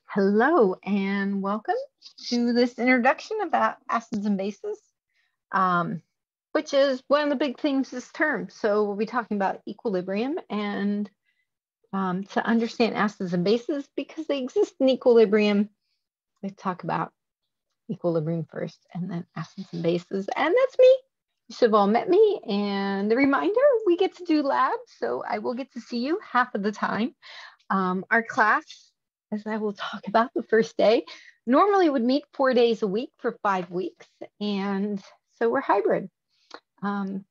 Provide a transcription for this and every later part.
Hello and welcome to this introduction about acids and bases, um, which is one of the big themes this term. So we'll be talking about equilibrium and to understand acids and bases because they exist in equilibrium, we talk about equilibrium first and then acids and bases. And that's me. You should have all met me. And the reminder, we get to do lab, so I will get to see you half of the time. Our class, as I will talk about the first day, normally would meet 4 days a week for 5 weeks. And so we're hybrid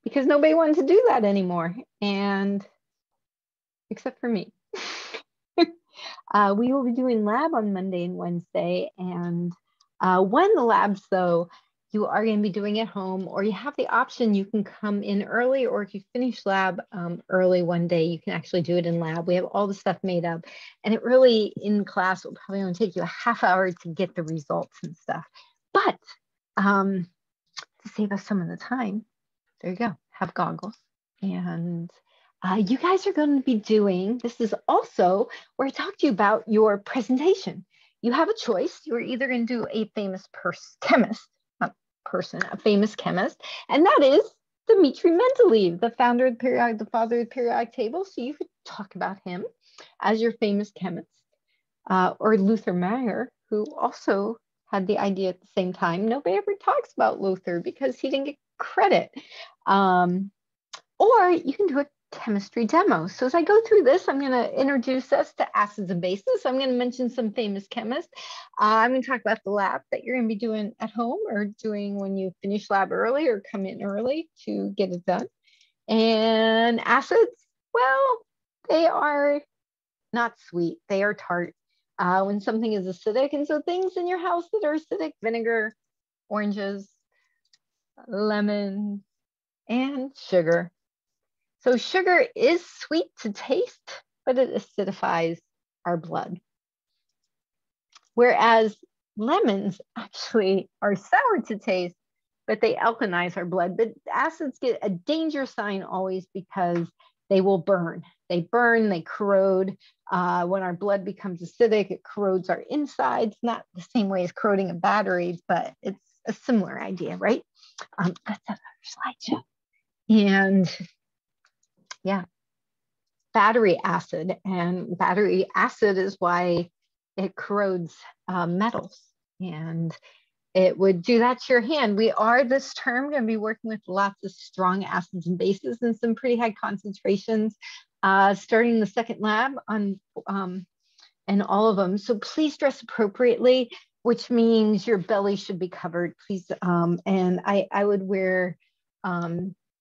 because nobody wanted to do that anymore. And except for me. We will be doing lab on Monday and Wednesday. And when the labs, though, you are going to be doing at home, or you have the option, you can come in early, or if you finish lab early one day, you can actually do it in lab. We have all the stuff made up, and it really, in class, will probably only take you a half hour to get the results and stuff. But to save us some of the time, there you go, have goggles. And you guys are going to be doing, this is also where I talk to you about your presentation. You have a choice. You're either going to do a famous chemist, a famous chemist, and that is Dmitri Mendeleev, the founder of the periodic, the father of the periodic table. So you could talk about him as your famous chemist, or Luther Meyer, who also had the idea at the same time. Nobody ever talks about Luther because he didn't get credit. Or you can do a chemistry demo. So as I go through this, I'm going to introduce us to acids and bases. I'm going to mention some famous chemists. I'm going to talk about the lab that you're going to be doing at home or doing when you finish lab early or come in early to get it done. And acids, well, they are not sweet. They are tart. When something is acidic, and so things in your house that are acidic, vinegar, oranges, lemon, and sugar. So sugar is sweet to taste, but it acidifies our blood. Whereas lemons actually are sour to taste, but they alkalize our blood. But acids get a danger sign always because they will burn. They burn, they corrode. When our blood becomes acidic, it corrodes our insides, not the same way as corroding a battery, but it's a similar idea, right? That's another slideshow. And yeah, battery acid. And battery acid is why it corrodes metals. And it would do that to your hand. We are this term going to be working with lots of strong acids and bases and some pretty high concentrations, starting the second lab on and all of them. So please dress appropriately, which means your belly should be covered, please. And I would wear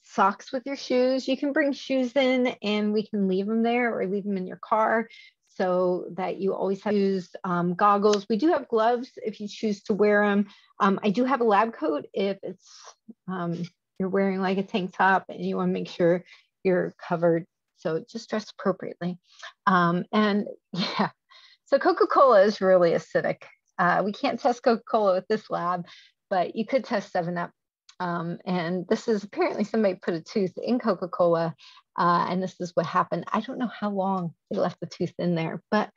socks with your shoes. You can bring shoes in and we can leave them there or leave them in your car so that you always have shoes, goggles. We do have gloves if you choose to wear them. I do have a lab coat if it's you're wearing like a tank top and you want to make sure you're covered. So just dress appropriately. And yeah, so Coca-Cola is really acidic. We can't test Coca-Cola with this lab, but you could test 7-Up. And this is apparently somebody put a tooth in Coca-Cola, and this is what happened. I don't know how long they left the tooth in there, but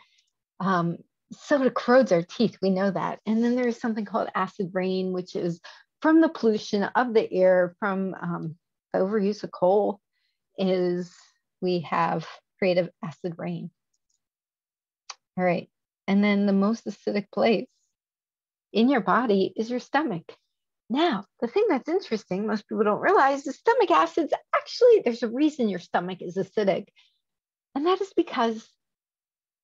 soda corrodes our teeth. We know that. And then there's something called acid rain, which is from the pollution of the air from overuse of coal. Is we have creative acid rain. All right, and then the most acidic place in your body is your stomach. Now, the thing that's interesting, most people don't realize, is stomach acids, actually, there's a reason your stomach is acidic. And that is because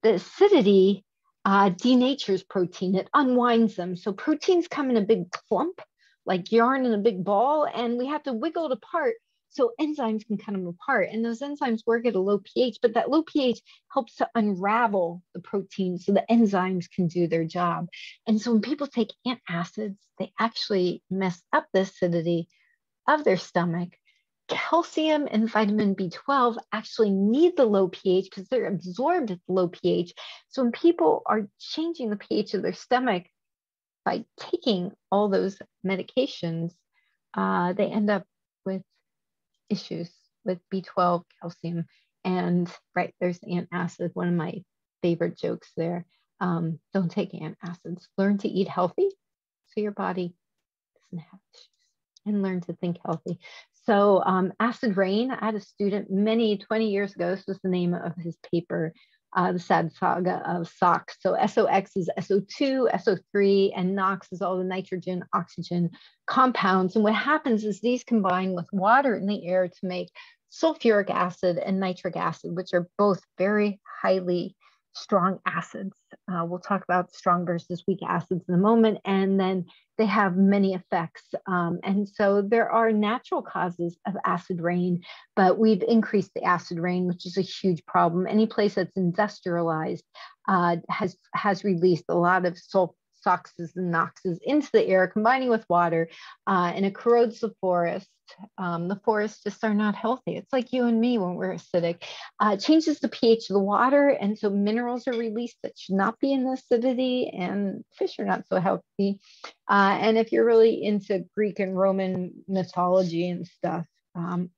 the acidity denatures protein. It unwinds them. So proteins come in a big clump, like yarn in a big ball, and we have to wiggle it apart so enzymes can cut them apart. And those enzymes work at a low pH, but that low pH helps to unravel the protein so the enzymes can do their job. And so when people take antacids, they actually mess up the acidity of their stomach. Calcium and vitamin B12 actually need the low pH because they're absorbed at the low pH. So when people are changing the pH of their stomach by taking all those medications, they end up with issues with B12, calcium, and right, there's antacid, one of my favorite jokes there. Don't take antacids. Learn to eat healthy so your body doesn't have issues, and learn to think healthy. So acid rain, I had a student 20 years ago, this was the name of his paper, the sad saga of SOx. So SOx is SO2, SO3, and NOx is all the nitrogen, oxygen compounds. And what happens is these combine with water in the air to make sulfuric acid and nitric acid, which are both very highly strong acids. We'll talk about strong versus weak acids in a moment. And then they have many effects. And so there are natural causes of acid rain, but we've increased the acid rain, which is a huge problem. Any place that's industrialized has released a lot of SOxes and NOxes into the air, combining with water, and it corrodes the forest. The forests just are not healthy. It's like you and me when we're acidic. It changes the pH of the water, and so minerals are released that should not be in the acidity, and fish are not so healthy. And if you're really into Greek and Roman mythology and stuff,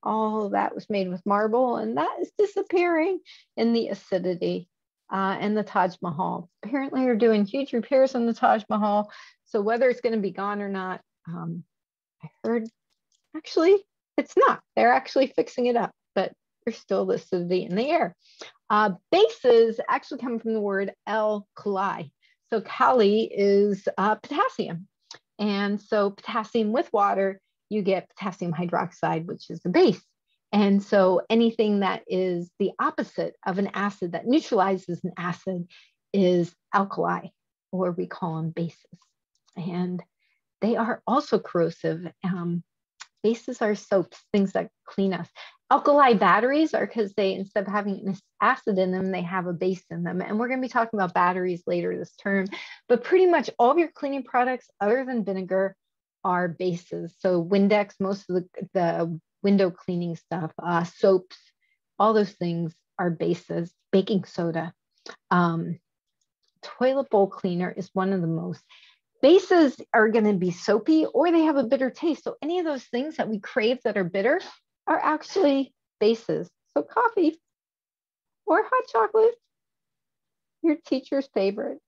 all of that was made with marble, and that is disappearing in the acidity. And the Taj Mahal. Apparently, they're doing huge repairs on the Taj Mahal. So whether it's going to be gone or not, I heard actually it's not. They're actually fixing it up, but there's still the acidity in the air. Bases actually come from the word alkali. So kali is potassium. And so potassium with water, you get potassium hydroxide, which is the base. And so anything that is the opposite of an acid that neutralizes an acid is alkali, or we call them bases. And they are also corrosive. Bases are soaps, things that clean us. Alkali batteries are because they, instead of having an acid in them, they have a base in them. And we're going to be talking about batteries later this term. But pretty much all of your cleaning products other than vinegar are bases. So Windex, most of the window cleaning stuff, soaps, all those things are bases. Baking soda. Toilet bowl cleaner is one of the most. Bases are going to be soapy, or they have a bitter taste. So any of those things that we crave that are bitter are actually bases. So coffee or hot chocolate, your teacher's favorite.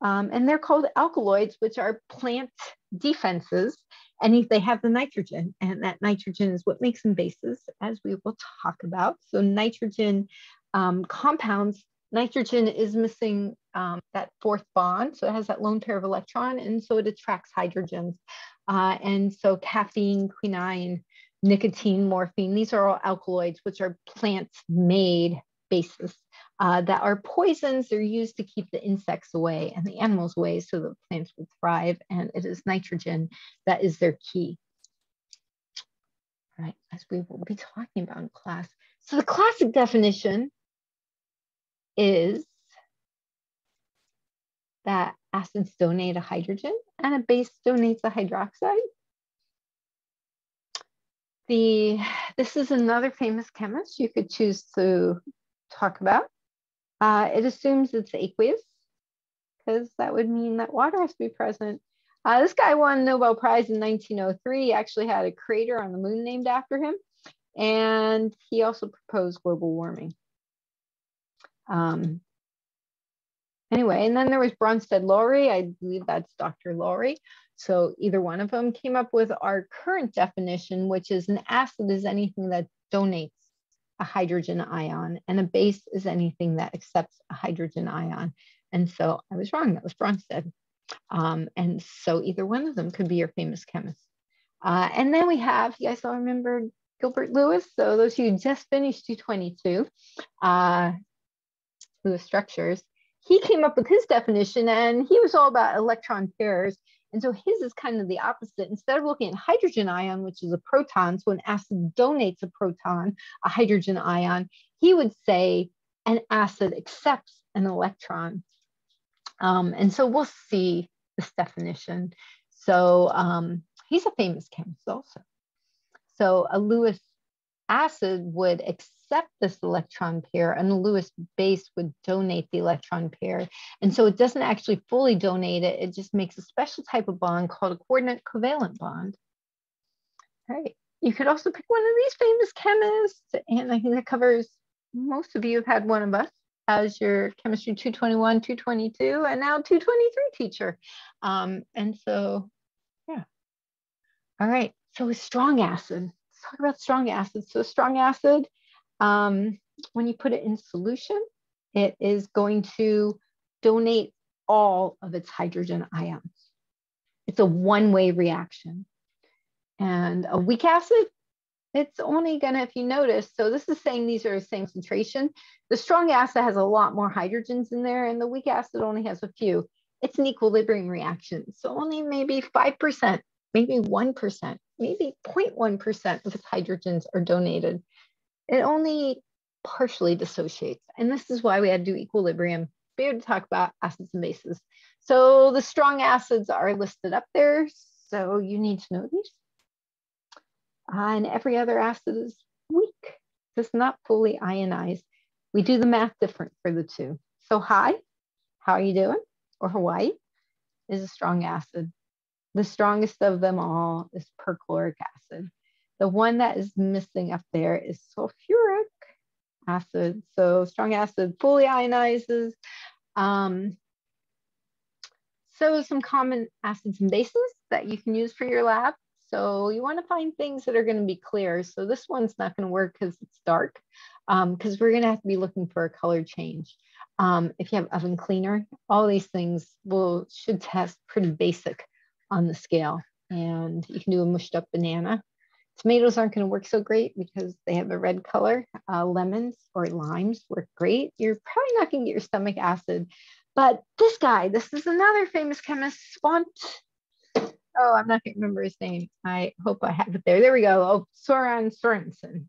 And they're called alkaloids, which are plant defenses. And they have the nitrogen, and that nitrogen is what makes them bases, as we will talk about. So nitrogen compounds, nitrogen is missing that fourth bond. So it has that lone pair of electron, and so it attracts hydrogens. And so caffeine, quinine, nicotine, morphine, these are all alkaloids, which are plant-made bases that are poisons. They're used to keep the insects away and the animals away so the plants will thrive. And it is nitrogen that is their key. All right, as we will be talking about in class. So the classic definition is that acids donate a hydrogen and a base donates a hydroxide. This is another famous chemist you could choose to talk about. It assumes it's aqueous, because that would mean that water has to be present. This guy won a Nobel Prize in 1903. He actually had a crater on the moon named after him. And he also proposed global warming. Anyway, and then there was Bronsted-Lowry. I believe that's Dr. Lowry. So either one of them came up with our current definition, which is an acid is anything that donates a hydrogen ion, and a base is anything that accepts a hydrogen ion. And so I was wrong. That was Bronsted. And so either one of them could be your famous chemist. And then we have, you guys all remember Gilbert Lewis? So those of you who just finished 222, Lewis structures, he came up with his definition, and he was all about electron pairs. And so his is kind of the opposite. Instead of looking at hydrogen ion, which is a proton, so an acid donates a proton, a hydrogen ion, he would say an acid accepts an electron. And so we'll see this definition. So he's a famous chemist also. So a Lewis acid would accept this electron pair, and the Lewis base would donate the electron pair. And so it doesn't actually fully donate it. It just makes a special type of bond called a coordinate covalent bond. All right. You could also pick one of these famous chemists, and I think that covers, most of you have had one of us. as your chemistry 221, 222, and now 223 teacher. And so, yeah. All right. So a strong acid. Let's talk about strong acid. So a strong acid, when you put it in solution, it is going to donate all of its hydrogen ions. It's a one-way reaction. And a weak acid, it's only gonna, if you notice, so this is saying these are the same concentration. The strong acid has a lot more hydrogens in there, and the weak acid only has a few. It's an equilibrium reaction. So only maybe 5%, maybe 1%, maybe 0.1% of its hydrogens are donated. It only partially dissociates. And this is why we had to do equilibrium, be able to talk about acids and bases. So the strong acids are listed up there. So you need to know these. And every other acid is weak, does not fully ionize. We do the math different for the two. So hi, how are you doing? Or Hawaii is a strong acid. The strongest of them all is perchloric acid. The one that is missing up there is sulfuric acid. So strong acid fully ionizes. So some common acids and bases that you can use for your lab. So you want to find things that are going to be clear. So this one's not going to work because it's dark, because we're going to have to be looking for a color change. If you have oven cleaner, all these things should test pretty basic on the scale. And you can do a mushed up banana. Tomatoes aren't going to work so great because they have a red color. Lemons or limes work great. You're probably not going to get your stomach acid. But this guy, this is another famous chemist, oh, I'm not going to remember his name. I hope I have it there. There we go. Oh, Soren Sorensen.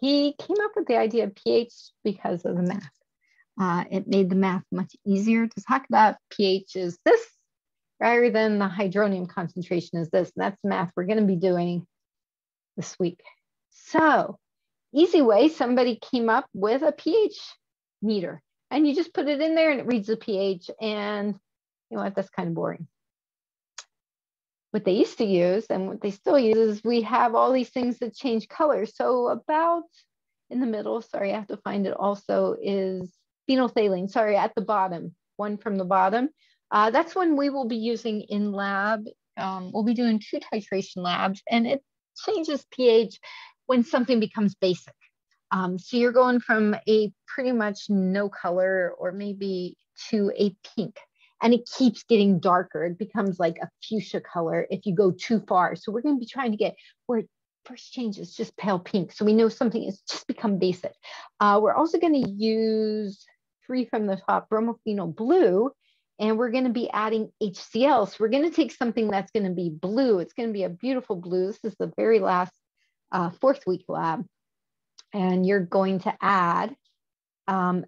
He came up with the idea of pH because of the math. It made the math much easier to talk about. pH is this rather than the hydronium concentration is this. And that's the math we're going to be doing this week. So easy way, somebody came up with a pH meter and you just put it in there and it reads the pH, and you know what, that's kind of boring. What they used to use and what they still use is we have all these things that change color. So about in the middle, sorry, I have to find it also, is phenolphthalein, sorry, at the bottom, one from the bottom. That's one we will be using in lab. We'll be doing 2 titration labs, and it changes pH when something becomes basic. So you're going from a pretty much no color or maybe to a pink, and it keeps getting darker. It becomes like a fuchsia color if you go too far. So we're going to be trying to get where it first changes just pale pink. So we know something has just become basic. We're also going to use 3 from the top, bromophenol blue, and we're going to be adding HCl. So we're going to take something that's going to be blue. It's going to be a beautiful blue. This is the very last 4th week lab. And you're going to add an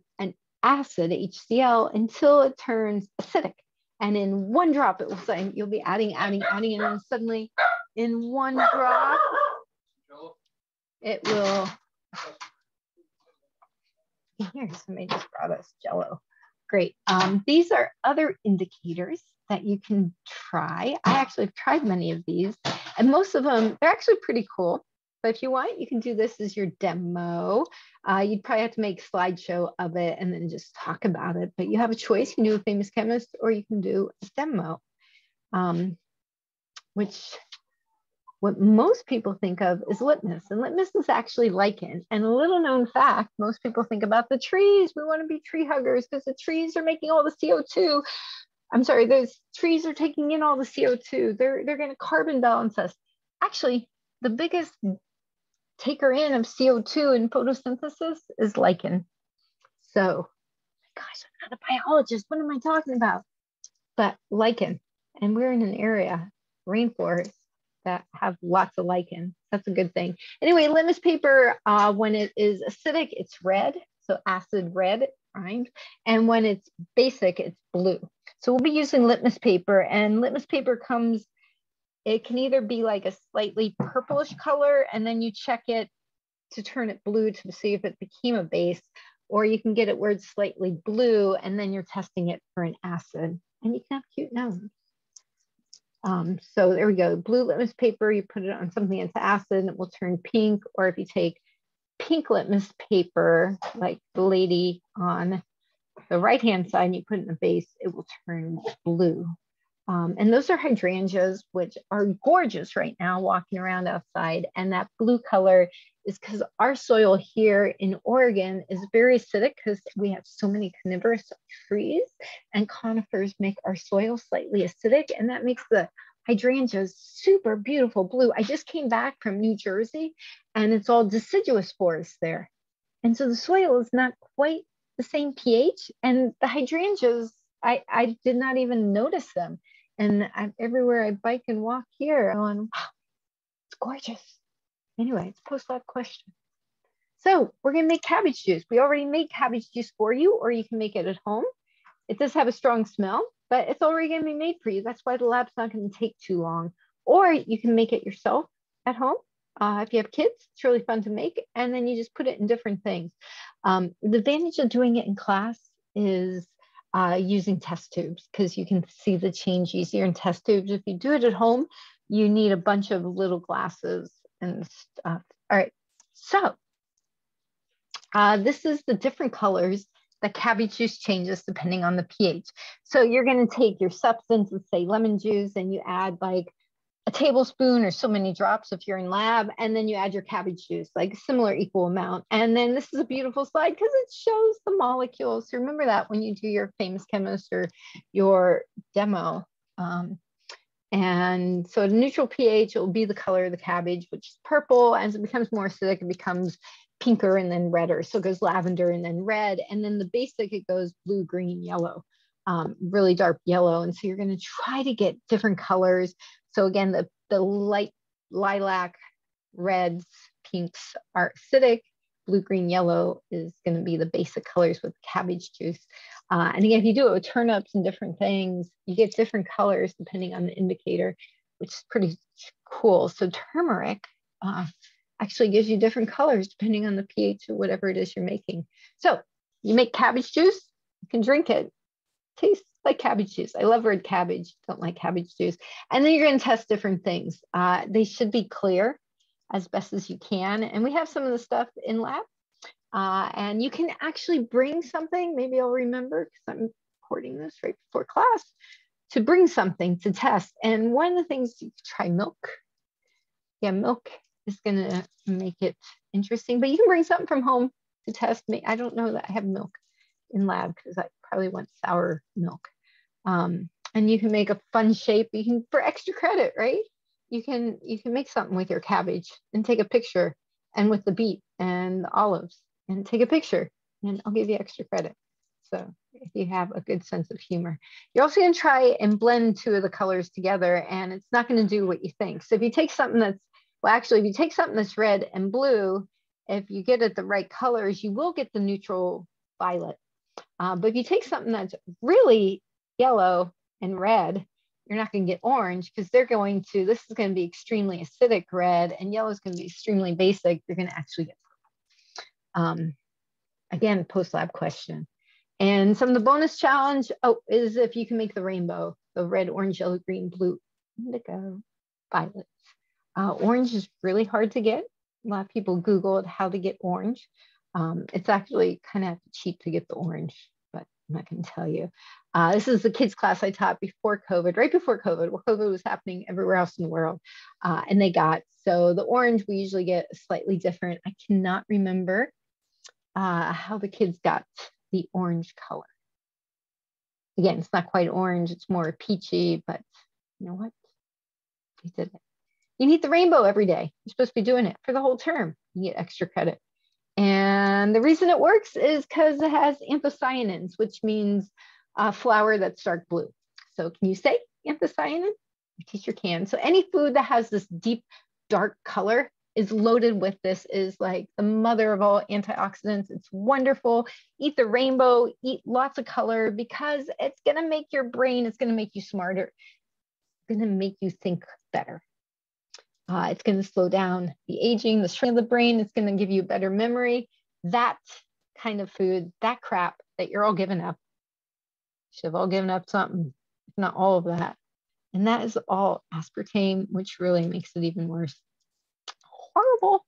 acid, HCl, until it turns acidic. And in 1 drop, it will say, you'll be adding, and then suddenly in 1 drop, it will, here, somebody just brought us Jello. Great. These are other indicators that you can try. I actually have tried many of these, and most of them, they're actually pretty cool. But if you want, you can do this as your demo. You'd probably have to make a slideshow of it and then just talk about it. But you have a choice. You can do a famous chemist, or you can do a demo, which what most people think of is litmus. And litmus is actually lichen. And a little known fact, most people think about the trees. We want to be tree huggers because the trees are making all the CO2. I'm sorry, those trees are taking in all the CO2. They're going to carbon balance us. Actually, the biggest taker in of CO2 in photosynthesis is lichen. So, gosh, I'm not a biologist. What am I talking about? But lichen. And we're in an area, rainforest, that have lots of lichen. That's a good thing. Anyway, litmus paper, when it is acidic, it's red. So acid red, rhymed. And when it's basic, it's blue. So we'll be using litmus paper, and litmus paper comes, it can either be like a slightly purplish color, and then you check it to turn it blue to see if it became a base, or you can get it where it's slightly blue, and then you're testing it for an acid, and you can have cute gnomes. So there we go, blue litmus paper, you put it on something that's acid and it will turn pink, or if you take pink litmus paper, like the lady on the right-hand side, and you put it in the base, it will turn blue. And those are hydrangeas, which are gorgeous right now walking around outside. And that blue color is because our soil here in Oregon is very acidic because we have so many coniferous trees, and conifers make our soil slightly acidic, and that makes the hydrangeas super beautiful blue. I just came back from New Jersey, and it's all deciduous forests there. And so the soil is not quite the same pH, and the hydrangeas, I did not even notice them. And everywhere I bike and walk here, I'm going, wow, it's gorgeous. Anyway, it's post-lab question. So we're gonna make cabbage juice. We already made cabbage juice for you, or you can make it at home. It does have a strong smell, but it's already gonna be made for you. That's why the lab's not gonna take too long. Or you can make it yourself at home. If you have kids, it's really fun to make. And then you just put it in different things. The advantage of doing it in class is using test tubes, because you can see the change easier in test tubes. If you do it at home, you need a bunch of little glasses and stuff. All right, so this is the different colors that cabbage juice changes depending on the pH. So you're going to take your substance, let's say lemon juice, and you add like a tablespoon or so many drops if you're in lab, and then you add your cabbage juice, like a similar equal amount. And then this is a beautiful slide because it shows the molecules. So remember that when you do your famous chemist or your demo. And so at a neutral pH, it will be the color of the cabbage, which is purple. As it becomes more acidic, it becomes pinker and then redder. So it goes lavender and then red. And then the basic, it goes blue, green, yellow, really dark yellow. And so you're going to try to get different colors. So again, the light lilac, reds, pinks are acidic. Blue, green, yellow is going to be the basic colors with cabbage juice. And again, if you do it with turnips and different things, you get different colors depending on the indicator, which is pretty cool. So turmeric actually gives you different colors depending on the pH of whatever it is you're making. So you make cabbage juice, you can drink it. Tastes like cabbage juice. I love red cabbage, don't like cabbage juice. And then you're going to test different things. They should be clear as best as you can. And we have some of the stuff in lab. And you can actually bring something, maybe I'll remember because I'm recording this right before class, to bring something to test. And one of the things, you try milk. Yeah, milk is going to make it interesting, but you can bring something from home to test. I don't know that I have milk in lab because I probably want sour milk. And you can make a fun shape. You can, for extra credit, right? You can make something with your cabbage and take a picture, and with the beet and the olives, and take a picture, and I'll give you extra credit. So if you have a good sense of humor, you're also going to try and blend two of the colors together, and it's not going to do what you think. So if you take something that's, well, actually, if you take something that's red and blue, if you get it the right colors, you will get the neutral violet. But if you take something that's really yellow and red, you're not going to get orange, because they're going to, this is going to be extremely acidic red, and yellow is going to be extremely basic. You're going to actually get purple. Again, post-lab question. And some of the bonus challenge is if you can make the rainbow, the red, orange, yellow, green, blue, indigo, violet. Orange is really hard to get. A lot of people Googled how to get orange. It's actually kind of cheap to get the orange, but I'm not going to tell you. This is the kids class I taught before COVID, right before COVID, where COVID was happening everywhere else in the world. And they got, so the orange, we usually get slightly different. I cannot remember how the kids got the orange color. Again, it's not quite orange, it's more peachy, but you know what? We did it. You need the rainbow every day. You're supposed to be doing it for the whole term. You get extra credit. And the reason it works is because it has anthocyanins, which means a flower that's dark blue. So can you say anthocyanin? Your teacher can. So any food that has this deep, dark color is loaded with this, is like the mother of all antioxidants. It's wonderful. Eat the rainbow, eat lots of color, because it's going to make your brain, it's going to make you smarter. It's going to make you think better. It's going to slow down the aging, the shrink of the brain. It's going to give you better memory. That kind of food, that crap that you're all giving up. You should have all given up something, if not all of that. And that is all aspartame, which really makes it even worse. Horrible.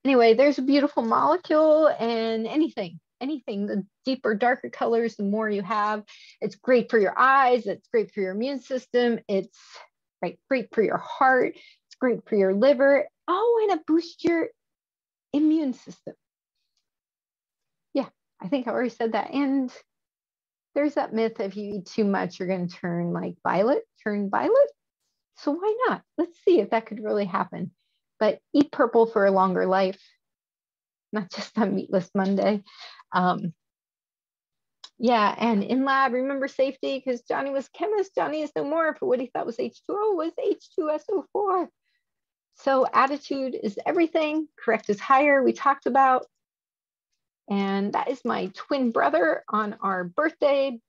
Anyway, there's a beautiful molecule, and anything, the deeper, darker colors, the more you have. It's great for your eyes. It's great for your immune system. It's great for your heart. It's great for your liver. Oh, and it boosts your immune system. Yeah, I think I already said that. And there's that myth, if you eat too much, you're going to turn violet. So why not? Let's see if that could really happen. But eat purple for a longer life, not just on Meatless Monday. Yeah, and in lab, remember safety, because Johnny was a chemist. Johnny is no more, for what he thought was H2O was H2SO4. So attitude is everything. Correct is higher, we talked about. And that is my twin brother on our birthday.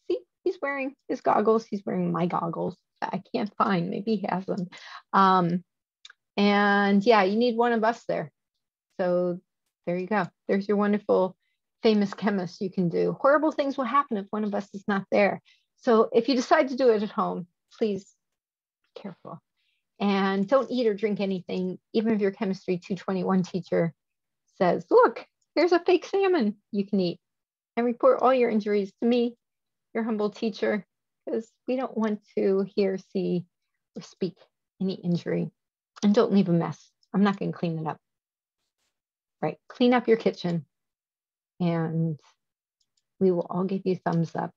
See, he's wearing his goggles. He's wearing my goggles that I can't find. Maybe he has them. And yeah, you need one of us there. So there you go. There's your wonderful, famous chemist you can do. Horrible things will happen if one of us is not there. So if you decide to do it at home, please be careful. And don't eat or drink anything, even if your chemistry 221 teacher says, look, here's a fake salmon you can eat. And report all your injuries to me, your humble teacher, because we don't want to hear, see, or speak any injury. And don't leave a mess. I'm not going to clean it up. Right. Clean up your kitchen and we will all give you thumbs up.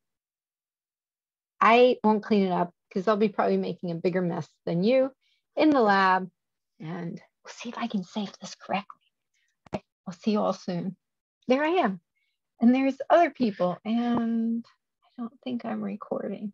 I won't clean it up because I'll be probably making a bigger mess than you in the lab. And we'll see if I can save this correctly. I'll see you all soon. There I am. And there's other people. And I don't think I'm recording.